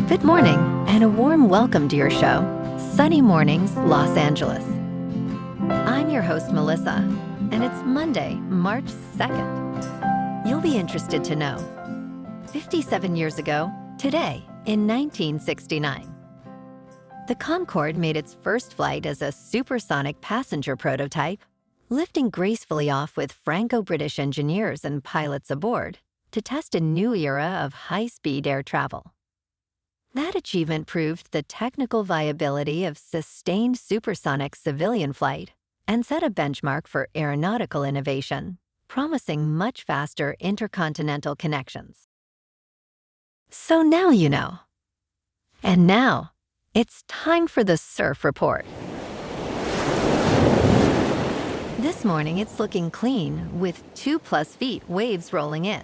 Good morning, and a warm welcome to your show, Sunny Mornings, Los Angeles. I'm your host, Melissa, and it's Monday, March 2nd. You'll be interested to know, 57 years ago, today, in 1969, the Concorde made its first flight as a supersonic passenger prototype, lifting gracefully off with Franco-British engineers and pilots aboard to test a new era of high-speed air travel. That achievement proved the technical viability of sustained supersonic civilian flight and set a benchmark for aeronautical innovation, promising much faster intercontinental connections. So now you know. And now, it's time for the Surf Report. This morning, it's looking clean with 2+ feet waves rolling in.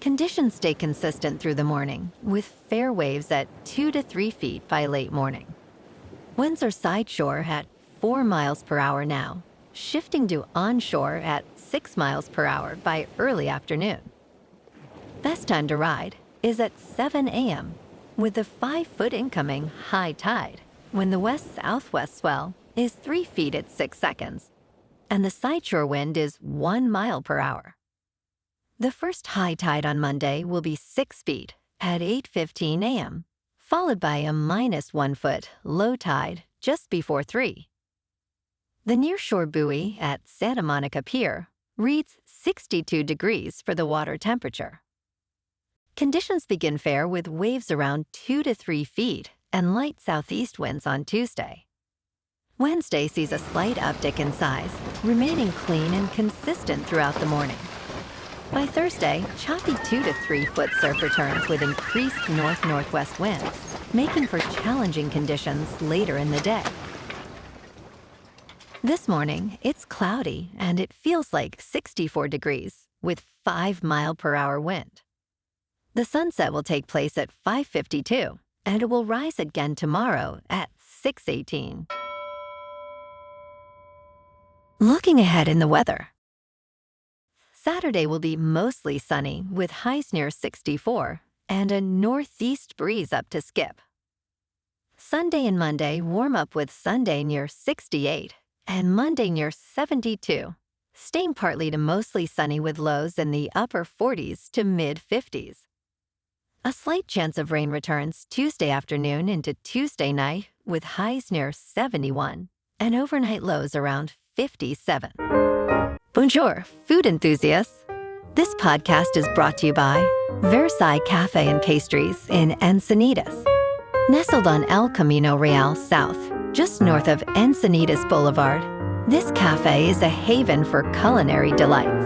Conditions stay consistent through the morning, with fair waves at 2 to 3 feet by late morning. Winds are sideshore at 4 miles per hour now, shifting to onshore at 6 miles per hour by early afternoon. Best time to ride is at 7 a.m., with the 5-foot incoming high tide, when the west-southwest swell is 3 feet at 6 seconds, and the sideshore wind is 1 mile per hour. The first high tide on Monday will be 6 feet at 8:15 a.m., followed by a -1 foot low tide just before 3. The nearshore buoy at Santa Monica Pier reads 62 degrees for the water temperature. Conditions begin fair with waves around 2 to 3 feet and light southeast winds on Tuesday. Wednesday sees a slight uptick in size, remaining clean and consistent throughout the morning. By Thursday, choppy 2 to 3 foot surf returns with increased north-northwest winds, making for challenging conditions later in the day. This morning, it's cloudy and it feels like 64 degrees with 5 mile per hour wind. The sunset will take place at 5:52 and it will rise again tomorrow at 6:18. Looking ahead in the weather. Saturday will be mostly sunny with highs near 64 and a northeast breeze up to skip. Sunday and Monday warm up with Sunday near 68 and Monday near 72, staying partly to mostly sunny with lows in the upper 40s to mid-50s. A slight chance of rain returns Tuesday afternoon into Tuesday night with highs near 71 and overnight lows around 57. Bonjour, food enthusiasts. This podcast is brought to you by Versailles Cafe and Pastries in Encinitas. Nestled on El Camino Real South, just north of Encinitas Boulevard, this cafe is a haven for culinary delights.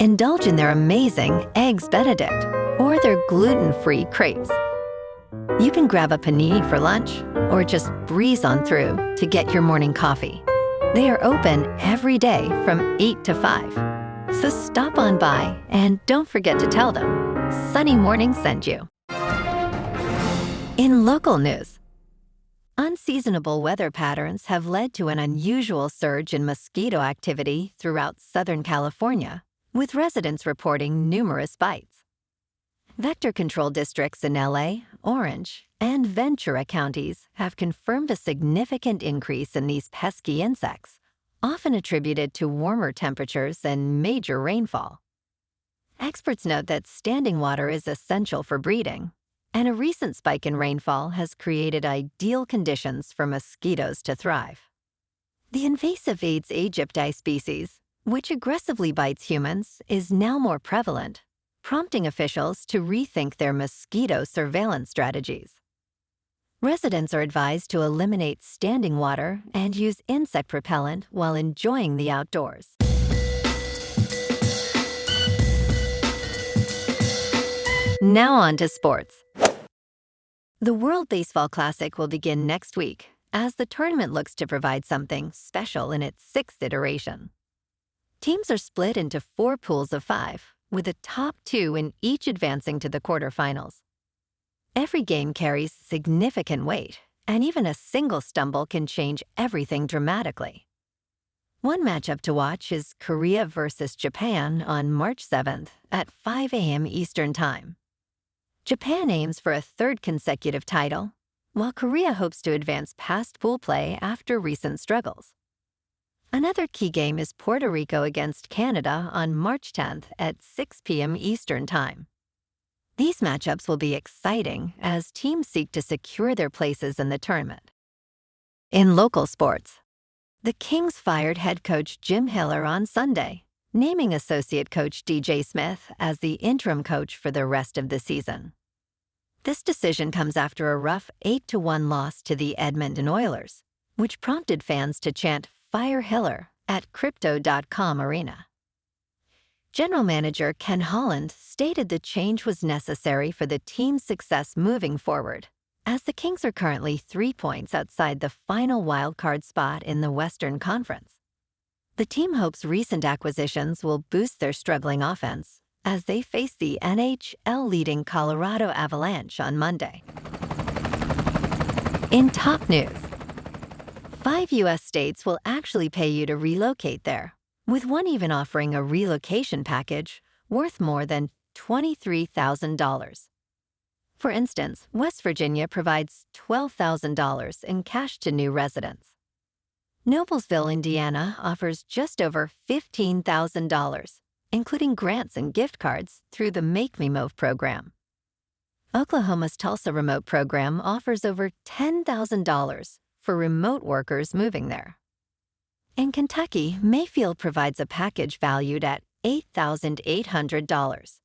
Indulge in their amazing Eggs Benedict or their gluten-free crepes. You can grab a panini for lunch or just breeze on through to get your morning coffee. They are open every day from 8 to 5. So stop on by and don't forget to tell them Sunny Morning sent you. In local news, unseasonable weather patterns have led to an unusual surge in mosquito activity throughout Southern California, with residents reporting numerous bites. Vector control districts in LA, Orange, and Ventura counties have confirmed a significant increase in these pesky insects, often attributed to warmer temperatures and major rainfall. Experts note that standing water is essential for breeding, and a recent spike in rainfall has created ideal conditions for mosquitoes to thrive. The invasive Aedes aegypti species, which aggressively bites humans, is now more prevalent, prompting officials to rethink their mosquito surveillance strategies. Residents are advised to eliminate standing water and use insect repellent while enjoying the outdoors. Now on to sports. The World Baseball Classic will begin next week as the tournament looks to provide something special in its 6th iteration. Teams are split into 4 pools of 5, with the top 2 in each advancing to the quarterfinals. Every game carries significant weight, and even a single stumble can change everything dramatically. One matchup to watch is Korea versus Japan on March 7th at 5 a.m. Eastern Time. Japan aims for a third consecutive title, while Korea hopes to advance past pool play after recent struggles. Another key game is Puerto Rico against Canada on March 10th at 6 p.m. Eastern Time. These matchups will be exciting as teams seek to secure their places in the tournament. In local sports, the Kings fired head coach Jim Hiller on Sunday, naming associate coach DJ Smith as the interim coach for the rest of the season. This decision comes after a rough 8-1 loss to the Edmonton Oilers, which prompted fans to chant "Fire Hiller" at Crypto.com Arena. General Manager Ken Holland stated the change was necessary for the team's success moving forward, as the Kings are currently 3 points outside the final wildcard spot in the Western Conference. The team hopes recent acquisitions will boost their struggling offense as they face the NHL-leading Colorado Avalanche on Monday. In top news, 5 U.S. states will actually pay you to relocate there, with one even offering a relocation package worth more than $23,000. For instance, West Virginia provides $12,000 in cash to new residents. Noblesville, Indiana offers just over $15,000, including grants and gift cards through the Make Me Move program. Oklahoma's Tulsa Remote program offers over $10,000 for remote workers moving there. In Kentucky, Mayfield provides a package valued at $8,800.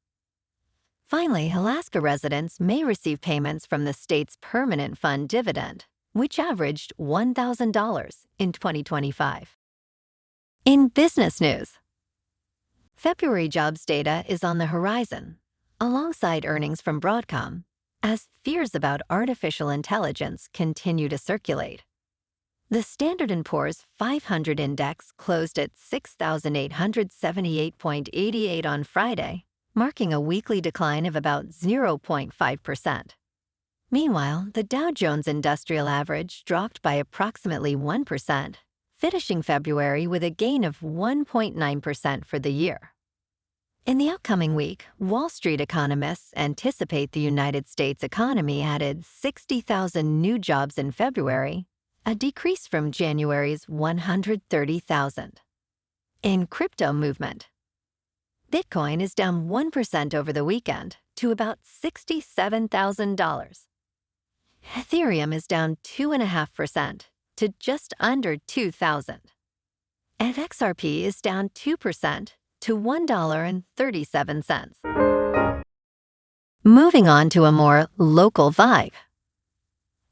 Finally, Alaska residents may receive payments from the state's permanent fund dividend, which averaged $1,000 in 2025. In business news, February jobs data is on the horizon, alongside earnings from Broadcom, as fears about artificial intelligence continue to circulate. The Standard & Poor's 500 index closed at 6,878.88 on Friday, marking a weekly decline of about 0.5%. Meanwhile, the Dow Jones Industrial Average dropped by approximately 1%, finishing February with a gain of 1.9% for the year. In the upcoming week, Wall Street economists anticipate the United States economy added 60,000 new jobs in February, a decrease from January's 130,000. In crypto movement, Bitcoin is down 1% over the weekend to about $67,000. Ethereum is down 2.5% to just under $2,000. And XRP is down 2% to $1.37. Moving on to a more local vibe.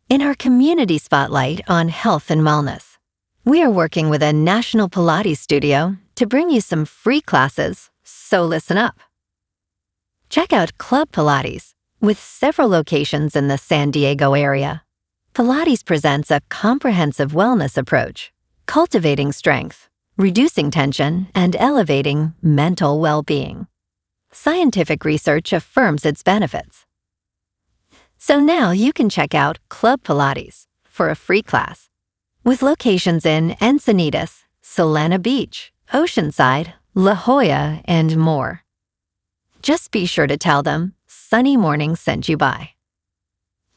In our community spotlight on health and wellness, we are working with a national Pilates studio to bring you some free classes, so listen up. Check out Club Pilates. With several locations in the San Diego area, Pilates presents a comprehensive wellness approach, cultivating strength, reducing tension, and elevating mental well-being. Scientific research affirms its benefits. So now you can check out Club Pilates for a free class, with locations in Encinitas, Solana Beach, Oceanside, La Jolla, and more. Just be sure to tell them Sunny Morning sent you by.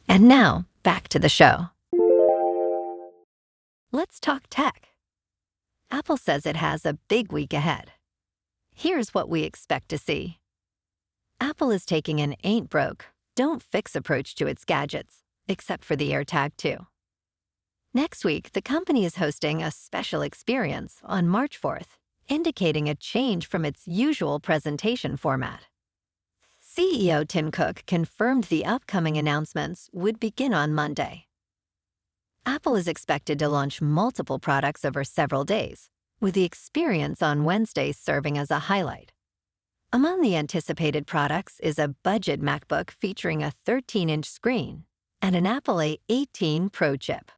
And now, back to the show. Let's talk tech. Apple says it has a big week ahead. Here's what we expect to see. Apple is taking an ain't broke, don't fix approach to its gadgets, except for the AirTag 2. Next week, the company is hosting a special experience on March 4th, indicating a change from its usual presentation format. CEO Tim Cook confirmed the upcoming announcements would begin on Monday. Apple is expected to launch multiple products over several days, with the experience on Wednesday serving as a highlight. Among the anticipated products is a budget MacBook featuring a 13-inch screen and an Apple A18 Pro chip.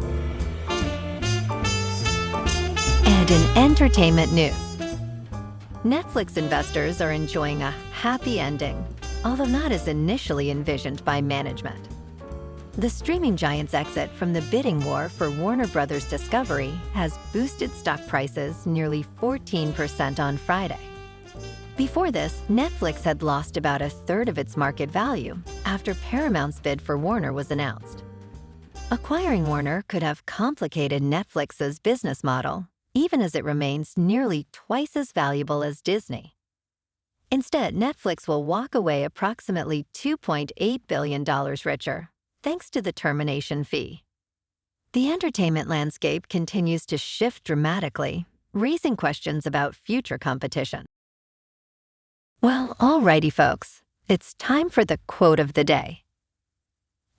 And in entertainment news, Netflix investors are enjoying a happy ending, although not as initially envisioned by management. The streaming giant's exit from the bidding war for Warner Bros. Discovery has boosted stock prices nearly 14% on Friday. Before this, Netflix had lost about a third of its market value after Paramount's bid for Warner was announced. Acquiring Warner could have complicated Netflix's business model, even as it remains nearly twice as valuable as Disney. Instead, Netflix will walk away approximately $2.8 billion richer, thanks to the termination fee. The entertainment landscape continues to shift dramatically, raising questions about future competition. Well, alrighty folks, it's time for the quote of the day.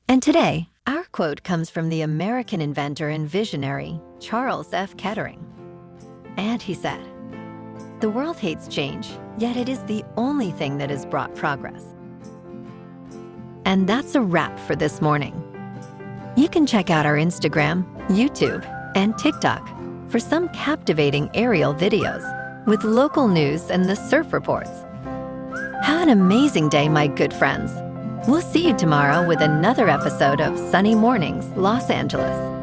And today, our quote comes from the American inventor and visionary, Charles F. Kettering. And he said, "The world hates change, yet it is the only thing that has brought progress." And that's a wrap for this morning. You can check out our Instagram, YouTube, and TikTok for some captivating aerial videos with local news and the surf reports. Have an amazing day, my good friends. We'll see you tomorrow with another episode of Sunny Mornings, Los Angeles.